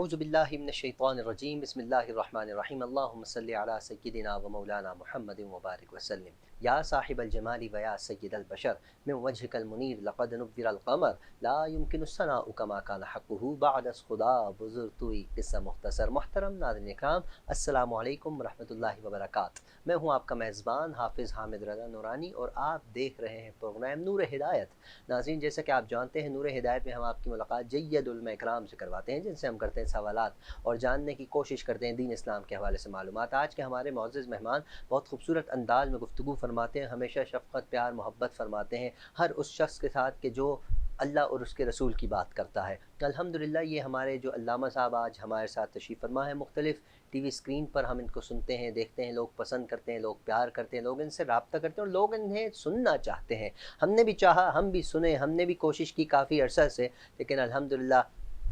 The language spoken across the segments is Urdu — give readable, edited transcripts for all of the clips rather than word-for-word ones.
اعوذ باللہ من الشیطان الرجیم بسم اللہ الرحمن الرحیم اللہم صلی علی سیدنا و مولانا محمد وبارک وسلم یا صاحب الجمال و یا سید البشر من وجهک المنیر لقد نبذر القمر لا يمكن الثناء كما كان حقه بعد از خدا بزرگ توئی قصہ مختصر۔ محترم ناظرین اکرام، السلام علیکم ورحمۃ اللہ وبرکاتہ۔ میں ہوں آپ کا میزبان حافظ حامد رضا نورانی اور آپ دیکھ رہے ہیں پروگرام نور ہدایت۔ ناظرین، جیسا کہ آپ جانتے ہیں، نور ہدایت میں ہم آپ کی ملاقات جید علماء اکرام سے کرواتے ہیں، جن سے ہم کرتے ہیں سوالات اور جاننے کی کوشش کرتے ہیں دین اسلام کے حوالے سے معلومات۔ آج کے ہمارے معزز مہمان بہت خوبصورت انداز میں گفتگو فرماتے ہیں، ہمیشہ شفقت پیار محبت فرماتے ہیں ہر اس شخص کے ساتھ کہ جو اللہ اور اس کے رسول کی بات کرتا ہے۔ الحمدللہ یہ ہمارے جو علامہ صاحب آج ہمارے ساتھ تشریف فرما ہے، مختلف ٹی وی اسکرین پر ہم ان کو سنتے ہیں، دیکھتے ہیں، لوگ پسند کرتے ہیں، لوگ پیار کرتے ہیں، لوگ ان سے رابطہ کرتے ہیں اور لوگ انہیں سننا چاہتے ہیں۔ ہم نے بھی چاہا، ہم بھی سنے، ہم نے بھی کوشش کی کافی عرصہ سے، لیکن الحمدللہ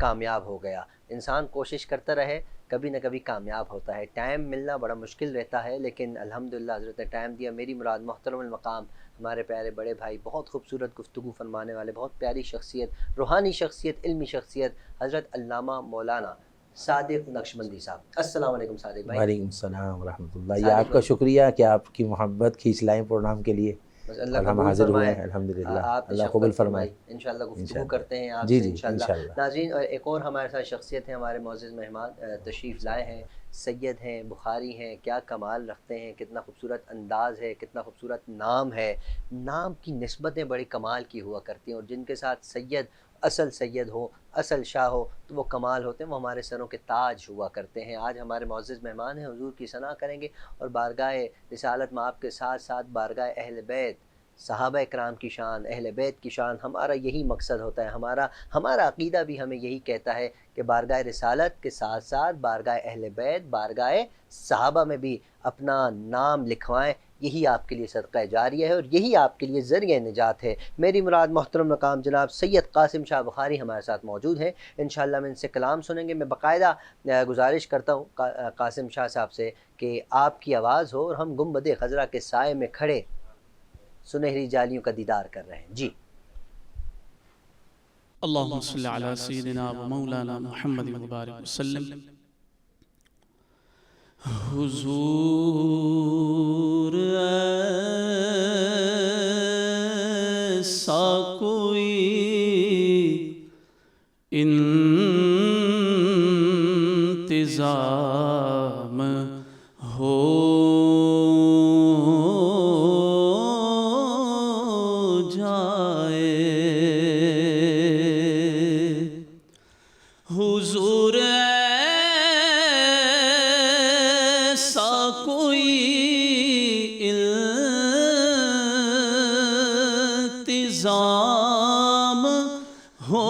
کامیاب ہو گیا۔ انسان کوشش کرتا رہے، کبھی نہ کبھی کامیاب ہوتا ہے۔ ٹائم ملنا بڑا مشکل رہتا ہے، لیکن الحمدللہ حضرت نے ٹائم دیا۔ میری مراد محترم المقام ہمارے پیارے بڑے بھائی، بہت خوبصورت گفتگو فرمانے والے، بہت پیاری شخصیت، روحانی شخصیت، علمی شخصیت، حضرت علامہ مولانا صادق نقشبندی صاحب۔ السلام علیکم صادق بھائی۔ وعلیکم السلام ورحمۃ اللہ۔ یہ آپ کا شکریہ کہ آپ کی محبت کھینچ لائیں پروگرام کے لیے، بس اور اللہ ہم قبول حاضر ہوئے فرمائے، ہیں الحمدللہ۔ آپ اللہ قبول فرمائے انشاءاللہ گفتگو انشاءاللہ۔ کرتے ہیں آپ جی سے جی انشاءاللہ۔ انشاءاللہ۔ ناظرین، ایک اور ہمارے ساتھ شخصیت ہے، ہمارے معزز مہمان تشریف لائے ہیں، سید ہیں، بخاری ہیں، کیا کمال رکھتے ہیں، کتنا خوبصورت انداز ہے، کتنا خوبصورت نام ہے۔ نام کی نسبتیں بڑی کمال کی ہوا کرتی ہیں، اور جن کے ساتھ سید ہو، اصل شاہ ہو، تو وہ کمال ہوتے ہیں، وہ ہمارے سروں کے تاج ہوا کرتے ہیں۔ آج ہمارے معزز مہمان ہیں، حضور کی ثنا کریں گے اور بارگاہ رسالت میں آپ کے ساتھ ساتھ بارگاہ اہل بیت، صحابہ اکرام کی شان، اہل بیت کی شان، ہمارا یہی مقصد ہوتا ہے۔ ہمارا عقیدہ بھی ہمیں یہی کہتا ہے کہ بارگاہ رسالت کے ساتھ ساتھ بارگاہ اہل بیت، بارگاہ صحابہ میں بھی اپنا نام لکھوائیں۔ یہی آپ کے لیے صدقہ جاریہ ہے اور یہی آپ کے لیے ذریعہ نجات ہے۔ میری مراد محترم مقام جناب سید قاسم شاہ بخاری ہمارے ساتھ موجود ہیں، انشاءاللہ ہم ان سے کلام سنیں گے۔ میں باقاعدہ گزارش کرتا ہوں قاسم شاہ صاحب سے کہ آپ کی آواز ہو اور ہم گنبد خضرا کے سائے میں کھڑے سنہری جالیوں کا دیدار کر رہے ہیں۔ جی اللہم صلی علی سیدنا و مولانا محمد مبارک وسلم۔ حضور ایسا کوئی انتظام ہو جائے، حضور ایسا کوئی انتظام ہو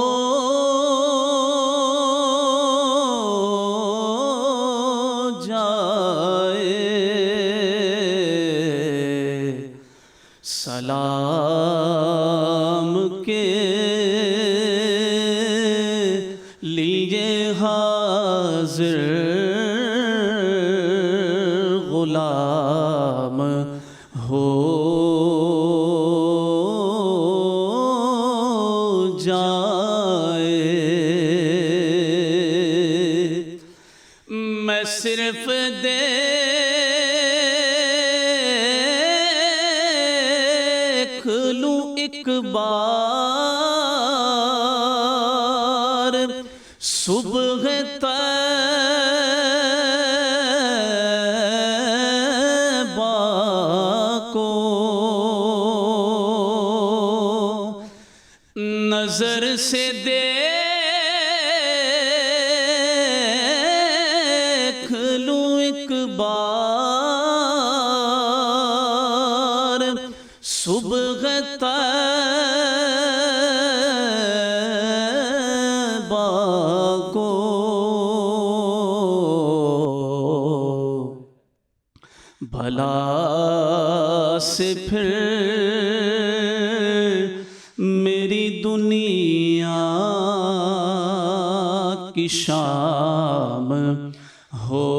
سلام کے لیے حاضر غلام ہو جائے۔ میں صرف دیکھ لوں ایک بار صبح طیبہ کو، نظر سے دیکھ لوں ایک بار صبح طیبہ کو، بھلا سے پھر میری دنیا کی شام ہو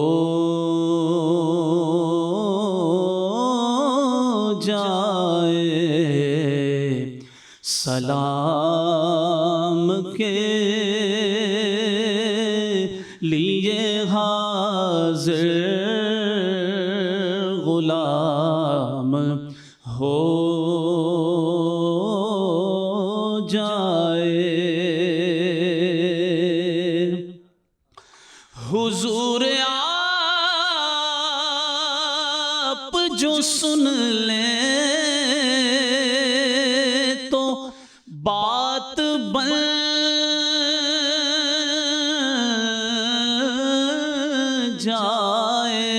جائے۔ سلام کے سن لے تو بات بن جائے،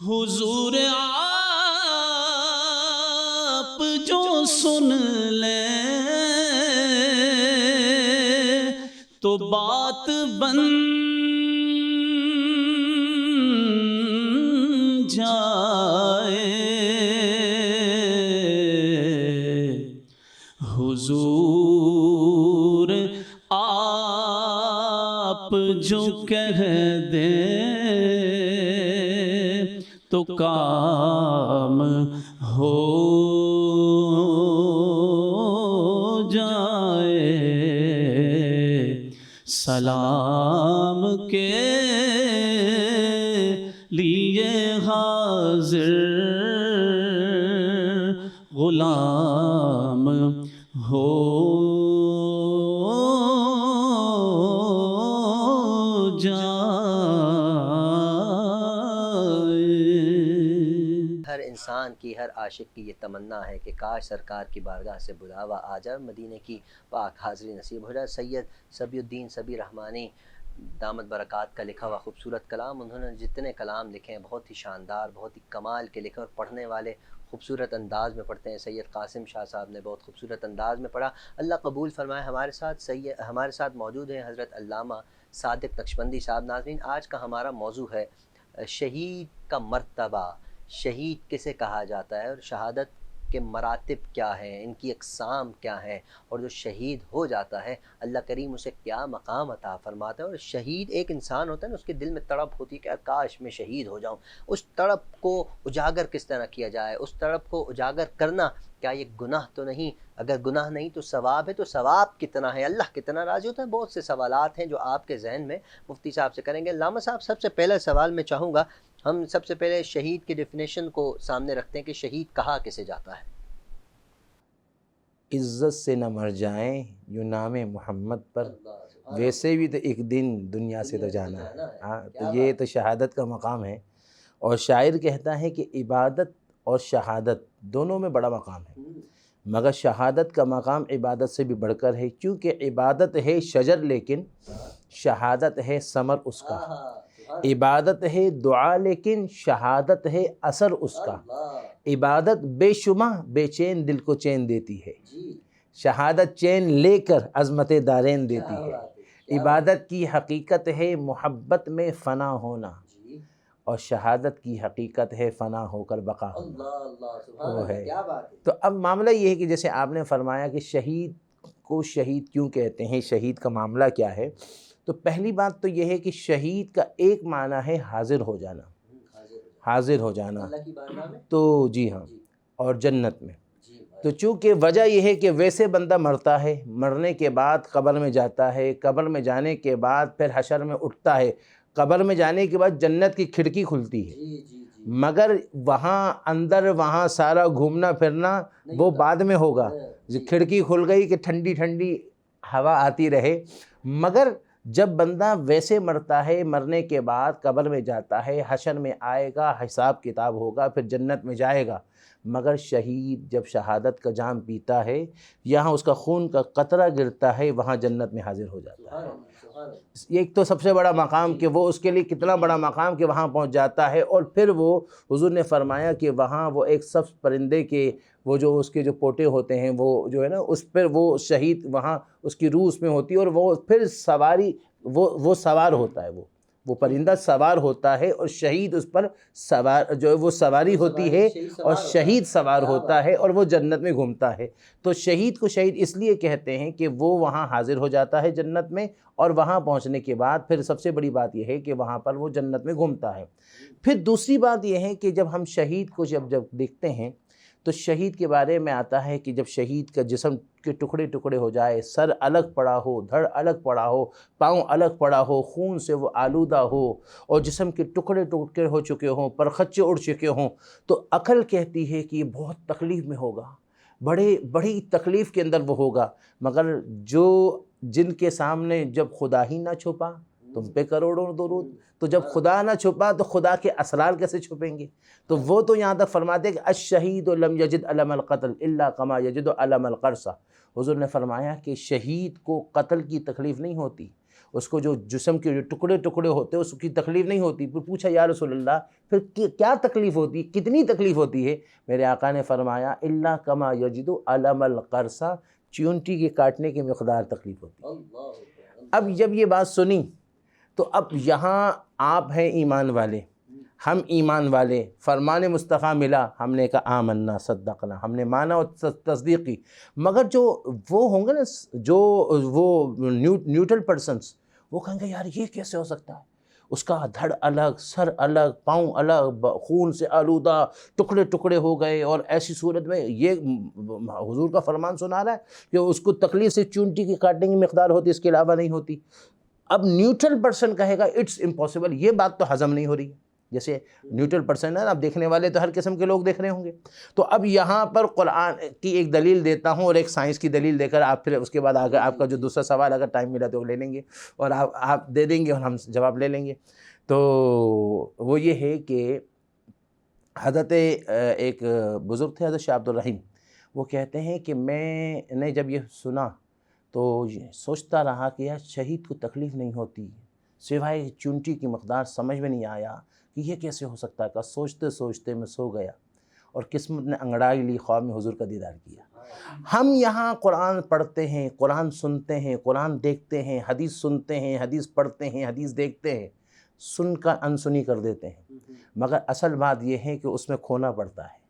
حضور آپ جو سن لے تو بات بن جائے، حضور آپ جو کہہ دیں تو کام ہو جائے، سلام کے لیے حاضر غلام ہو ہر انسان کی، ہر عاشق کی یہ تمنا ہے کہ کاش سرکار کی بارگاہ سے بلاوا آ جائے، مدینے کی پاک حاضری نصیب ہو جائے۔ سید صبی الدین صبی رحمانی دامت برکات کا لکھا ہوا خوبصورت کلام، انہوں نے جتنے کلام لکھے ہیں بہت ہی شاندار، بہت ہی کمال کے لکھے، اور پڑھنے والے خوبصورت انداز میں پڑھتے ہیں۔ سید قاسم شاہ صاحب نے بہت خوبصورت انداز میں پڑھا، اللہ قبول فرمائے۔ ہمارے ساتھ موجود ہیں حضرت علامہ صادق نقشبندی صاحب۔ ناظرین، آج کا ہمارا موضوع ہے شہید کا مرتبہ، شہید کسے کہا جاتا ہے، اور شہادت کے مراتب کیا ہیں، ان کی اقسام کیا ہیں، اور جو شہید ہو جاتا ہے اللہ کریم اسے کیا مقام عطا فرماتا ہے۔ اور شہید ایک انسان ہوتا ہے نا، اس کے دل میں تڑپ ہوتی ہے کہ کاش میں شہید ہو جاؤں۔ اس تڑپ کو اجاگر کس طرح کیا جائے، اس تڑپ کو اجاگر کرنا کیا یہ گناہ تو نہیں؟ اگر گناہ نہیں تو ثواب ہے، تو ثواب کتنا ہے، اللہ کتنا راضی ہوتا ہے؟ بہت سے سوالات ہیں جو آپ کے ذہن میں مفتی صاحب سے کریں گے۔ علامہ صاحب، سب سے پہلا سوال میں چاہوں گا، ہم سب سے پہلے شہید کی ڈیفینیشن کو سامنے رکھتے ہیں کہ شہید کہا کسے جاتا ہے؟ عزت سے نہ مر جائیں یوں نام محمد پر، ویسے بھی تو ایک دن دنیا سے تو جانا ہے۔ ہاں، تو یہ تو شہادت کا مقام ہے، اور شاعر کہتا ہے کہ عبادت اور شہادت دونوں میں بڑا مقام ہے، مگر شہادت کا مقام عبادت سے بھی بڑھ کر ہے، کیونکہ عبادت ہے شجر لیکن شہادت ہے ثمر اس کا، عبادت ہے دعا لیکن شہادت ہے اثر اس کا، عبادت بے شمع بے چین دل کو چین دیتی ہے، شہادت چین لے کر عظمت دارین دیتی ہے، عبادت کی حقیقت ہے محبت میں فنا ہونا، اور شہادت کی حقیقت ہے فنا ہو کر بقا ہونا۔ وہ ہے۔ تو اب معاملہ یہ ہے کہ جیسے آپ نے فرمایا کہ شہید کو شہید کیوں کہتے ہیں، شہید کا معاملہ کیا ہے، تو پہلی بات تو یہ ہے کہ شہید کا ایک معنی ہے حاضر ہو جانا، حاضر ہو جانا تو جی ہاں، اور جنت میں۔ تو چونکہ وجہ یہ ہے کہ ویسے بندہ مرتا ہے، مرنے کے بعد قبر میں جاتا ہے، قبر میں جانے کے بعد پھر حشر میں اٹھتا ہے، قبر میں جانے کے بعد جنت کی کھڑکی کھلتی ہے، مگر وہاں اندر وہاں سارا گھومنا پھرنا وہ بعد میں ہوگا۔ کھڑکی کھل گئی کہ ٹھنڈی ٹھنڈی ہوا آتی رہے، مگر جب بندہ ویسے مرتا ہے، مرنے کے بعد قبر میں جاتا ہے، حشر میں آئے گا، حساب کتاب ہوگا، پھر جنت میں جائے گا۔ مگر شہید جب شہادت کا جام پیتا ہے، یہاں اس کا خون کا قطرہ گرتا ہے، وہاں جنت میں حاضر ہو جاتا ہے۔ یہ ایک تو سب سے بڑا مقام کہ وہ اس کے لیے کتنا بڑا مقام کہ وہاں پہنچ جاتا ہے، اور پھر وہ حضور نے فرمایا کہ وہاں وہ ایک سبز پرندے کے وہ جو اس کے جو پوٹے ہوتے ہیں، وہ جو ہے نا اس پر وہ شہید وہاں اس کی روح اس میں ہوتی ہے، اور وہ پھر سواری وہ سوار ہوتا ہے، وہ پرندہ سوار ہوتا ہے، اور شہید اس پر سوار جو ہے وہ سواری ہوتی ہے، اور شہید سوار ہوتا ہے، اور وہ جنت میں گھومتا ہے۔ تو شہید کو شہید اس لیے کہتے ہیں کہ وہ وہاں حاضر ہو جاتا ہے جنت میں، اور وہاں پہنچنے کے بعد پھر سب سے بڑی بات یہ ہے کہ وہاں پر وہ جنت میں گھومتا ہے۔ پھر دوسری بات یہ ہے کہ جب ہم شہید کو جب دیکھتے ہیں تو شہید کے بارے میں آتا ہے کہ جب شہید کا جسم کے ٹکڑے ٹکڑے ہو جائے، سر الگ پڑا ہو، دھڑ الگ پڑا ہو، پاؤں الگ پڑا ہو، خون سے وہ آلودہ ہو، اور جسم کے ٹکڑے ٹکڑے ہو چکے ہوں، پرخچے اڑ چکے ہوں، تو عقل کہتی ہے کہ یہ بہت تکلیف میں ہوگا، بڑی تکلیف کے اندر وہ ہوگا۔ مگر جن کے سامنے جب خدا ہی نہ چھپا تم پہ کروڑوں درود. تو جب خدا نہ چھپا تو خدا کے اسرار کیسے چھپیں گے؟ تو وہ تو یہاں تک فرماتے ہیں کہ الشہید لم یجد علم القتل الا کما یجد علم القرصہ. حضور نے فرمایا کہ شہید کو قتل کی تکلیف نہیں ہوتی، اس کو جو جسم کے جو ٹکڑے ٹکڑے ہوتے ہیں اس کی تکلیف نہیں ہوتی. پھر پوچھا یا رسول اللہ پھر کیا تکلیف ہوتی، کتنی تکلیف ہوتی ہے؟ میرے آقا نے فرمایا الا کما یجد علم القرصہ، چیونٹی کے کاٹنے کی مقدار تکلیف ہوتی ہے. اب جب یہ بات سنی تو اب یہاں آپ ہیں ایمان والے، ہم ایمان والے، فرمان مصطفیٰ ملا، ہم نے کہا آمنا صدقنا، ہم نے مانا اور تصدیق کی. مگر جو وہ ہوں گے نا، جو وہ نیوٹرل پرسنس، وہ کہیں گے یار یہ کیسے ہو سکتا ہے؟ اس کا دھڑ الگ، سر الگ، پاؤں الگ، خون سے آلودہ، ٹکڑے ٹکڑے ہو گئے، اور ایسی صورت میں یہ حضور کا فرمان سنا رہا ہے کہ اس کو تکلیف سے چونٹی کی کاٹنے کی مقدار ہوتی، اس کے علاوہ نہیں ہوتی. اب نیوٹرل پرسن کہے گا اٹس امپاسبل، یہ بات تو ہضم نہیں ہو رہی ہے. جیسے نیوٹرل پرسن ہے نا، اب دیکھنے والے تو ہر قسم کے لوگ دیکھ رہے ہوں گے. تو اب یہاں پر قرآن کی ایک دلیل دیتا ہوں اور ایک سائنس کی دلیل دے کر آپ پھر اس کے بعد اگر آپ کا جو دوسرا سوال اگر ٹائم ملا تو وہ لے لیں گے، اور آپ دے دیں گے اور ہم جواب لے لیں گے. تو وہ یہ ہے کہ حضرت ایک بزرگ تھے حضرت شاہ عبد الرحیم، وہ کہتے ہیں کہ میں نے جب یہ سنا تو سوچتا رہا کہ یار شہید کو تکلیف نہیں ہوتی سوائے چونٹی کی مقدار، سمجھ میں نہیں آیا کہ یہ کیسے ہو سکتا ہے. سوچتے سوچتے میں سو گیا اور قسمت نے انگڑائی لی، خواب میں حضور کا دیدار کیا. ہم یہاں قرآن پڑھتے ہیں، قرآن سنتے ہیں، قرآن دیکھتے ہیں، حدیث سنتے ہیں، حدیث پڑھتے ہیں، حدیث دیکھتے ہیں، سن کر انسنی کر دیتے ہیں. مگر اصل بات یہ ہے کہ اس میں کھونا پڑتا ہے،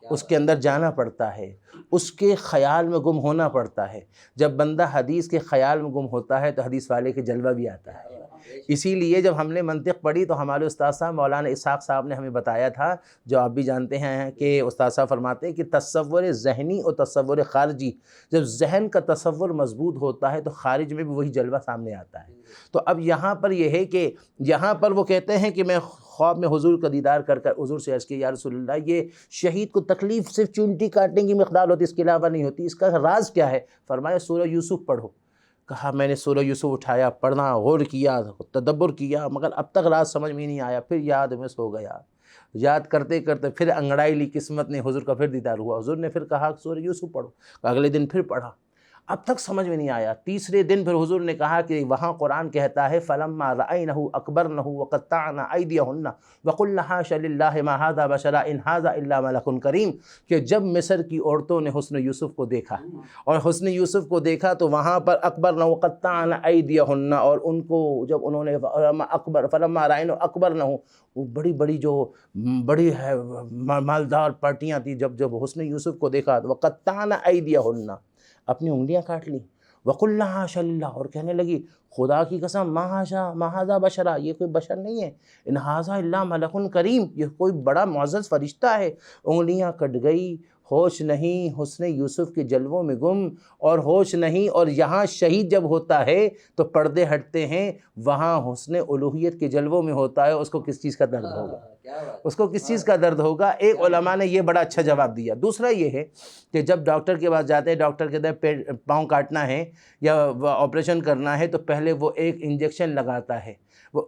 اس کے اندر جانا پڑتا ہے، اس کے خیال میں گم ہونا پڑتا ہے. جب بندہ حدیث کے خیال میں گم ہوتا ہے تو حدیث والے کے جلوہ بھی آتا ہے. اسی لیے جب ہم نے منطق پڑھی تو ہمارے استاد صاحب مولانا اسحاق صاحب نے ہمیں بتایا تھا، جو آپ بھی جانتے ہیں کہ استاد صاحب فرماتے ہیں کہ تصور ذہنی اور تصور خارجی، جب ذہن کا تصور مضبوط ہوتا ہے تو خارج میں بھی وہی جلوہ سامنے آتا ہے. تو اب یہاں پر یہ ہے کہ یہاں پر وہ کہتے ہیں کہ میں خواب میں حضور کا دیدار کر حضور سے عرض کیا یا رسول اللہ یہ شہید کو تکلیف صرف چونٹی کاٹنے کی مقدار ہوتی، اس کے علاوہ نہیں ہوتی، اس کا راز کیا ہے؟ فرمایا سورہ یوسف پڑھو. کہا میں نے سورہ یوسف اٹھایا، پڑھنا، غور کیا، تدبر کیا، مگر اب تک راز سمجھ میں نہیں آیا. پھر یاد میں سو گیا، یاد کرتے کرتے پھر انگڑائی لی قسمت نے، حضور کا پھر دیدار ہوا. حضور نے پھر کہا سورہ یوسف پڑھو. اگلے دن پھر پڑھا، اب تک سمجھ میں نہیں آیا. تیسرے دن پھر حضور نے کہا کہ وہاں قرآن کہتا ہے فَلَمَّا رَأَيْنَهُ أَكْبَرْنَهُ وَقَطَّعْنَ أَيْدِيَهُنَّ وَقُلْنَ حَاشَ لِلَّهِ مَا هَذَا بَشَرًا إِنْ هَذَا إِلَّا مَلَكٌ كَرِيمٌ، کہ جب مصر کی عورتوں نے حسن یوسف کو دیکھا اور حسن یوسف کو دیکھا تو وہاں پر اکبرنہ وقطعن ایدیہن، اور ان کو جب انہوں نے فلما رأینہ اکبرنہ، وہ بڑی بڑی جو بڑی ہے مالدار پارٹیاں تھیں، جب حسن یوسف کو دیکھا وقطعن ایدیہن، اپنی انگلیاں کاٹ لی. وَقُلْنَا حَاشَ لِلَّهِ، اور کہنے لگی خدا کی قسم ما ھذا بشرا، یہ کوئی بشر نہیں ہے، ان ھذا الا ملک کریم، یہ کوئی بڑا معزز فرشتہ ہے. انگلیاں کٹ گئی، ہوش نہیں، حسن یوسف کے جلووں میں گم اور ہوش نہیں. اور یہاں شہید جب ہوتا ہے تو پردے ہٹتے ہیں، وہاں حسن الوہیت کے جلووں میں ہوتا ہے، اس کو کس چیز کا درد ہوگا؟ اس کو کس چیز کا درد ہوگا؟ ایک علماء نے یہ بڑا اچھا جواب دیا. دوسرا یہ ہے کہ جب ڈاکٹر کے پاس جاتے ہیں، ڈاکٹر کہتے ہیں پاؤں کاٹنا ہے یا آپریشن کرنا ہے تو پہلے وہ ایک انجیکشن لگاتا ہے. وہ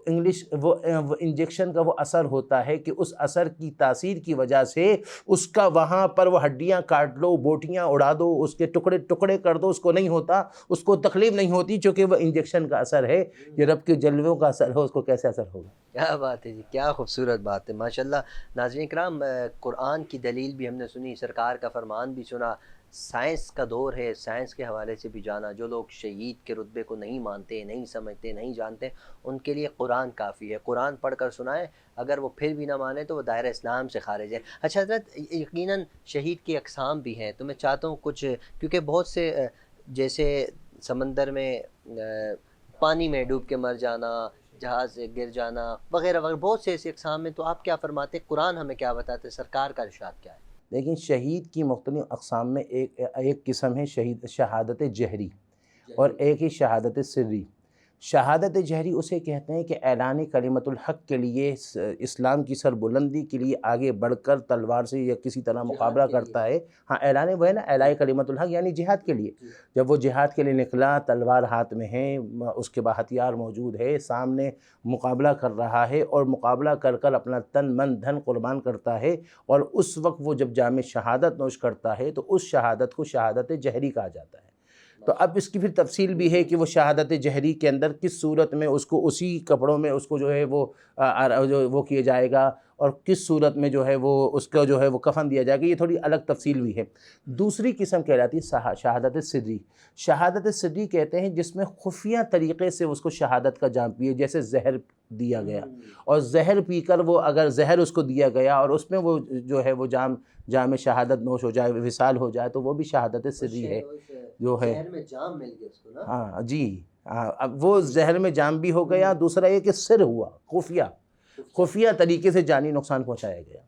انجیکشن کا وہ اثر ہوتا ہے کہ اس اثر کی تاثیر کی وجہ سے اس کا وہاں پر وہ ہڈیاں کاٹ لو، بوٹیاں اڑا دو، اس کے ٹکڑے ٹکڑے کر دو، اس کو نہیں ہوتا، اس کو تکلیف نہیں ہوتی، چونکہ وہ انجیکشن کا اثر ہے. یہ رب کے جلووں کا اثر ہے، اس کو کیسے اثر ہوگا؟ کیا بات ہے جی، کیا خوبصورت بات ہے ماشاءاللہ. ناظرین کرام، قرآن کی دلیل بھی ہم نے سنی، سرکار کا فرمان بھی سنا. سائنس کا دور ہے، سائنس کے حوالے سے بھی جانا. جو لوگ شہید کے رتبے کو نہیں مانتے، نہیں سمجھتے، نہیں جانتے، ان کے لیے قرآن کافی ہے. قرآن پڑھ کر سنائیں، اگر وہ پھر بھی نہ مانے تو وہ دائرہ اسلام سے خارج ہے. اچھا حضرت، یقیناً شہید کی اقسام بھی ہیں، تو میں چاہتا ہوں کچھ، کیونکہ بہت سے جیسے سمندر میں پانی میں ڈوب کے مر جانا، جہاز سے گر جانا وغیرہ وغیرہ، بہت سے ایسی اقسام ہیں. تو آپ کیا فرماتے ہیں؟ قرآن ہمیں کیا بتاتے ہیں؟ سرکار کا ارشاد کیا ہے؟ لیکن شہید کی مختلف اقسام میں ایک قسم ہے شہادت جہری اور ایک ہی شہادت سری. شہادت جہری اسے کہتے ہیں کہ اعلان کلمت الحق کے لیے، اسلام کی سربلندی کے لیے آگے بڑھ کر تلوار سے یا کسی طرح مقابلہ کرتا ہے۔ ہاں اعلان وہ ہے نا، اعلان کلمت الحق یعنی جہاد کے لیے، جب وہ جہاد کے لیے نکلا، تلوار ہاتھ میں ہے، اس کے بعد ہتھیار موجود ہے، سامنے مقابلہ کر رہا ہے، اور مقابلہ کر کر اپنا تن من دھن قربان کرتا ہے، اور اس وقت وہ جب جام شہادت نوش کرتا ہے تو اس شہادت کو شہادت جہری کہا جاتا ہے۔ تو اب اس کی پھر تفصیل بھی ہے کہ وہ شہادت جہری کے اندر کس صورت میں اس کو اسی کپڑوں میں اس کو جو ہے وہ کیا جائے گا، اور کس صورت میں جو ہے وہ اس کا جو ہے وہ کفن دیا جائے گا، یہ تھوڑی الگ تفصیل بھی ہے۔ دوسری قسم کہلاتی ہے شہادت سری۔ شہادت سری کہتے ہیں جس میں خفیہ طریقے سے اس کو شہادت کا جام پیے، جیسے زہر دیا گیا، اور زہر پی کر وہ اگر زہر اس کو دیا گیا اور اس میں وہ جو ہے وہ جام شہادت نوش ہو جائے، وصال ہو جائے، تو وہ بھی شہادت سری ہے جو ہے۔ زہر میں جام مل گیا اس کو نا؟ ہاں جی، اب وہ زہر میں جام بھی ہو گیا، دوسرا یہ کہ سر ہوا، خفیہ طریقے سے جانی نقصان پہنچایا گیا۔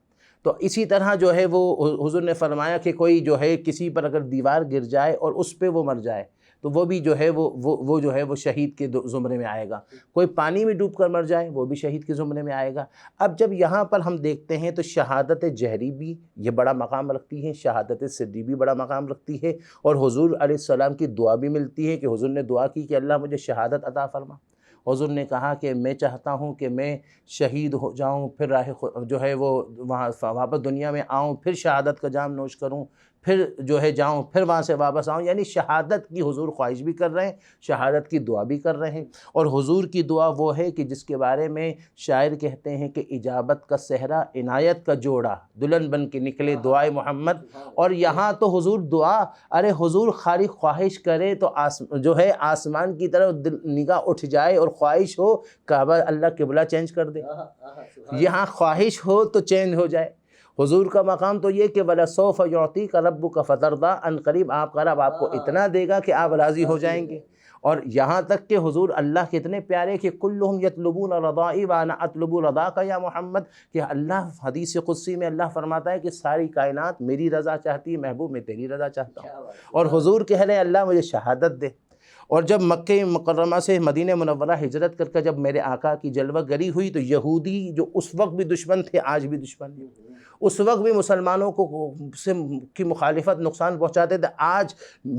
تو اسی طرح جو ہے وہ حضور نے فرمایا کہ کوئی جو ہے کسی پر اگر دیوار گر جائے اور اس پہ وہ مر جائے تو وہ بھی جو ہے وہ جو ہے وہ شہید کے زمرے میں آئے گا۔ کوئی پانی میں ڈوب کر مر جائے وہ بھی شہید کے زمرے میں آئے گا۔ اب جب یہاں پر ہم دیکھتے ہیں تو شہادت جہری بھی یہ بڑا مقام رکھتی ہے، شہادت سری بھی بڑا مقام رکھتی ہے، اور حضور علیہ السلام کی دعا بھی ملتی ہے کہ حضور نے دعا کی کہ اللہ مجھے شہادت عطا فرما۔ حضور نے کہا کہ میں چاہتا ہوں کہ میں شہید ہو جاؤں، پھر راہ جو ہے وہ وہاں واپس دنیا میں آؤں، پھر شہادت کا جام نوش کروں، پھر جو ہے جاؤں، پھر وہاں سے واپس آؤں، یعنی شہادت کی حضور خواہش بھی کر رہے ہیں، شہادت کی دعا بھی کر رہے ہیں۔ اور حضور کی دعا وہ ہے کہ جس کے بارے میں شاعر کہتے ہیں کہ اجابت کا صحرا عنایت کا جوڑا، دلہن بن کے نکلے دعائے محمد۔ اور یہاں تو حضور دعا، ارے حضور خالی خواہش کرے تو جو ہے آسمان کی طرف نگاہ اٹھ جائے اور خواہش ہو کعبہ اللہ قبلہ چینج کر دے، یہاں خواہش ہو تو چینج ہو جائے۔ حضور کا مقام تو یہ کہ وَلَسَوْفَ يُعْطِيكَ رَبُّكَ فَتَرْضَىٰ، ان قریب آپ کا رب آپ کو اتنا دے گا کہ آپ راضی ہو جائیں گے۔ اور یہاں تک کہ حضور اللہ کے اتنے پیارے کہ كُلُّهُمْ يَطْلُبُونَ رَضَائِي وَأَنَا أَطْلُبُ رَضَاكَ يَا محمد، کہ اللہ حدیث قدسی میں اللہ فرماتا ہے کہ ساری کائنات میری رضا چاہتی ہے، محبوب میں تیری رضا چاہتا ہوں۔ اور حضور کہہ رہے ہیں اللہ مجھے شہادت دے۔ اور جب مکہ مکرمہ سے مدینہ منورہ ہجرت کر کے جب میرے آقا کی جلوہ گری ہوئی تو یہودی جو اس وقت بھی دشمن تھے آج بھی دشمن ہیں، اس وقت بھی مسلمانوں کی مخالفت نقصان پہنچاتے تھے، آج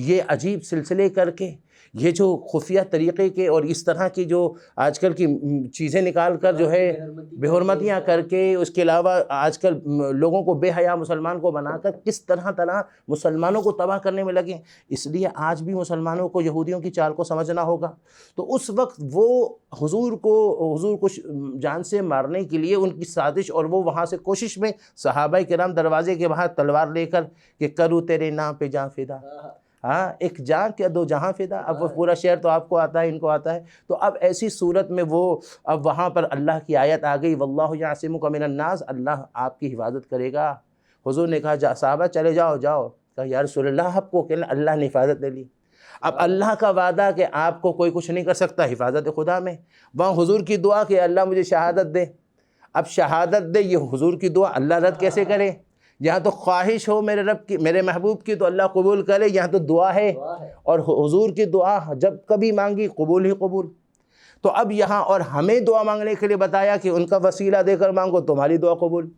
یہ عجیب سلسلے کر کے یہ جو خفیہ طریقے کے اور اس طرح کی جو آج کل کی چیزیں نکال کر جو ہے بے حرمتیاں کر کے، اس کے علاوہ آج کل لوگوں کو بے حیا مسلمان کو بنا کر کس طرح مسلمانوں کو تباہ کرنے میں لگے، اس لیے آج بھی مسلمانوں کو یہودیوں کی چال کو سمجھنا ہوگا۔ تو اس وقت وہ حضور کو جان سے مارنے کے لیے ان کی سازش، اور وہ وہاں سے کوشش میں صحابہ کرام دروازے کے باہر تلوار لے کر کہ کروں تیرے نام پہ جاں فدا، ہاں ایک جاں کیا دو جہاں فدا۔ اب وہ پورا شعر تو آپ کو آتا ہے، ان کو آتا ہے۔ تو اب ایسی صورت میں وہ اب وہاں پر اللہ کی آیت آ گئی واللہ یعصمک من الناس، اللہ آپ کی حفاظت کرے گا۔ حضور نے کہا صحابہ چلے جاؤ۔ کہا یا رسول اللہ آپ کو کہنا، اللہ نے حفاظت دے لی۔ اب اللہ کا وعدہ کہ آپ کو کوئی کچھ نہیں کر سکتا، حفاظت خدا میں۔ وہاں حضور کی دعا کہ اللہ مجھے شہادت دے، اب شہادت دے، یہ حضور کی دعا اللہ رد کیسے کرے؟ یہاں تو خواہش ہو میرے رب کی، میرے محبوب کی، تو اللہ قبول کرے، یہاں تو دعا ہے، اور حضور کی دعا جب کبھی مانگی قبول ہی قبول۔ تو اب یہاں اور ہمیں دعا مانگنے کے لیے بتایا کہ ان کا وسیلہ دے کر مانگو تمہاری دعا قبول۔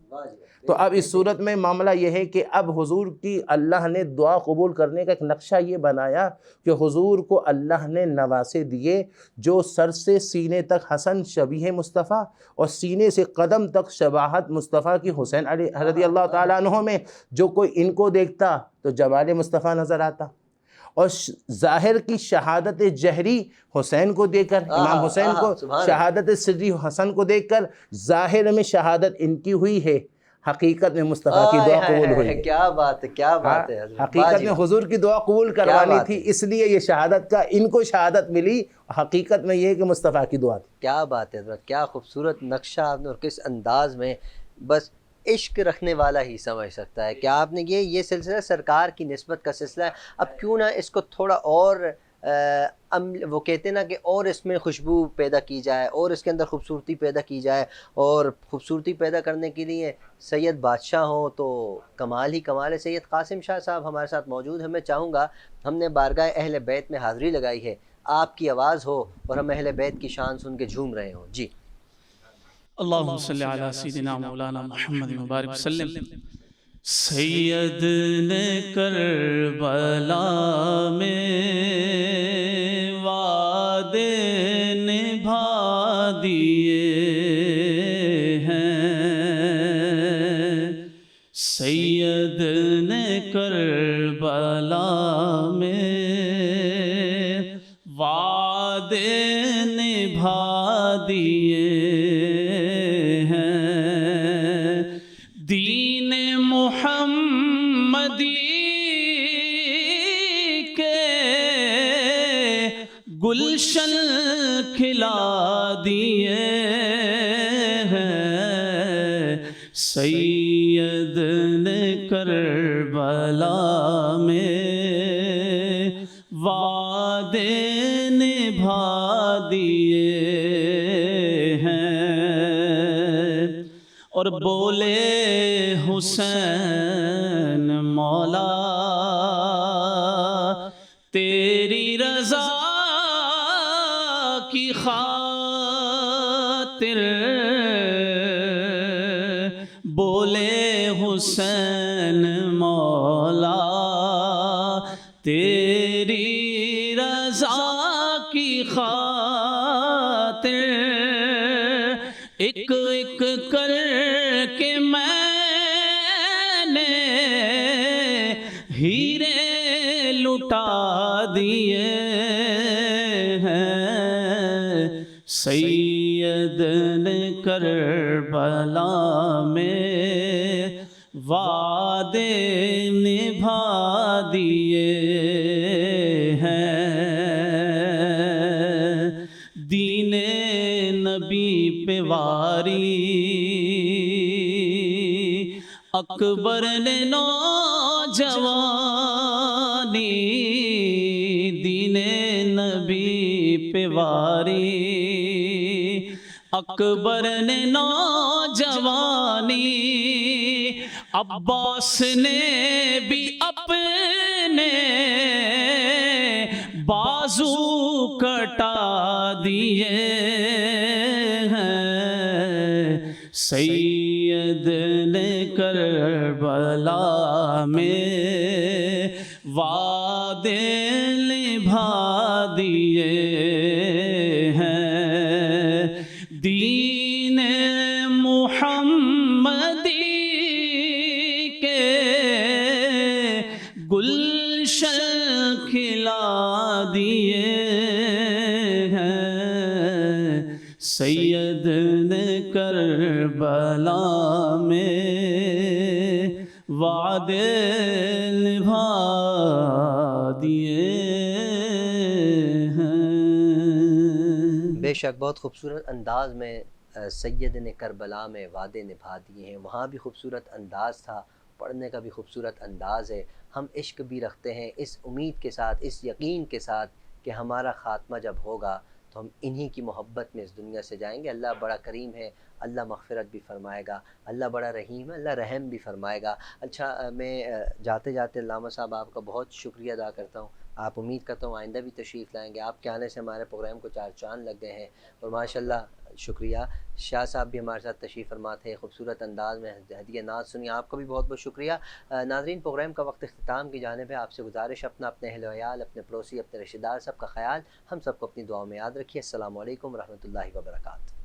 تو اب اس صورت میں معاملہ یہ ہے کہ اب حضور کی اللہ نے دعا قبول کرنے کا ایک نقشہ یہ بنایا کہ حضور کو اللہ نے نواسے دیے جو سر سے سینے تک حسن شبیہ مصطفیٰ، اور سینے سے قدم تک شباہت مصطفیٰ کی حسین علی رضی اللہ تعالیٰ عنہ میں، جو کوئی ان کو دیکھتا تو جمال مصطفیٰ نظر آتا، اور ظاہر کی شہادت جہری حسین کو دیکھ کر، امام حسین کو، شہادت سری حسن کو دیکھ کر ظاہر میں شہادت ان کی ہوئی ہے، حقیقت میں مصطفیٰ کی دعا قبول ہوئی۔ کیا بات ہے، کیا بات ہے، حقیقت میں حضور کی دعا قبول کروانی تھی، اس لیے یہ شہادت کا ان کو شہادت ملی، حقیقت میں یہ کہ مصطفیٰ کی دعا تھی۔ کیا بات ہے حضرت، کیا خوبصورت نقشہ آپ نے، اور کس انداز میں، بس عشق رکھنے والا ہی سمجھ سکتا ہے کہ آپ نے یہ سلسلہ سرکار کی نسبت کا سلسلہ ہے۔ اب کیوں نہ اس کو تھوڑا اور وہ کہتے ہیں نا کہ اور اس میں خوشبو پیدا کی جائے، اور اس کے اندر خوبصورتی پیدا کی جائے، اور خوبصورتی پیدا کرنے کے لیے سید بادشاہ ہوں تو کمال ہی کمال ہے۔ سید قاسم شاہ صاحب ہمارے ساتھ موجود ہیں، میں چاہوں گا، ہم نے بارگاہ اہل بیت میں حاضری لگائی ہے، آپ کی آواز ہو اور ہم اہل بیت کی شان سن کے جھوم رہے ہوں. جی اللہم صلی علی سیدنا مولانا محمد مبارک وسلم. سید نے کربلا میں وعدے نبھا دیے ہیں. سید نے کربلا میں وعدے نبھا دیے ہیں. دین محمدی کے گلشن کھلا دیے ہیں. سید نے کربلا میں وعدے نبھا دیے ہیں. اور بولے حسین مولا تیری رضا کی خاطر. بولے حسین مولا تیری رضا کی خاطر ایک ایک کر کے میں نے ہیرے لٹا دیے ہیں. سید نے کربلا میں وعدے نبھا دیے ہیں. دین نبی پہ واری اکبر نے نوجوانی. دین نبی پہ واری اکبر نے نوجوانی. عباس نے بھی اپنے بازو کٹا دیے ہیں. سید نے کربلا میں وعدے نبھا دیے ہیں. دین محمدی کے گلشن کھلا دیے ہیں. سید نے کربلا میں وعدے نبھا دیے ہیں. بے شک بہت خوبصورت انداز میں سید نے کربلا میں وعدے نبھا دیے ہیں. وہاں بھی خوبصورت انداز تھا، پڑھنے کا بھی خوبصورت انداز ہے. ہم عشق بھی رکھتے ہیں اس امید کے ساتھ، اس یقین کے ساتھ کہ ہمارا خاتمہ جب ہوگا تو ہم انہی کی محبت میں اس دنیا سے جائیں گے. اللہ بڑا کریم ہے، اللہ مغفرت بھی فرمائے گا. اللہ بڑا رحیم ہے، اللہ رحم بھی فرمائے گا. اچھا میں جاتے جاتے علامہ صاحب آپ کا بہت شکریہ ادا کرتا ہوں. آپ امید کرتا ہوں آئندہ بھی تشریف لائیں گے. آپ کے آنے سے ہمارے پروگرام کو چار چاند لگ گئے ہیں اور ماشاءاللہ شکریہ. شاہ صاحب بھی ہمارے ساتھ تشریف فرما تھے، خوبصورت انداز میں ہدیہ ناز سنی. آپ کا بھی بہت بہت شکریہ. ناظرین پروگرام کا وقت اختتام کی جانب ہے. آپ سے گزارش اپنا، اپنے اہل و عیال، اپنے پڑوسی، اپنے رشتہ دار سب کا خیال ہم سب کو اپنی دعاؤں میں یاد رکھیے. السلام علیکم ورحمۃ اللہ وبرکاتہ.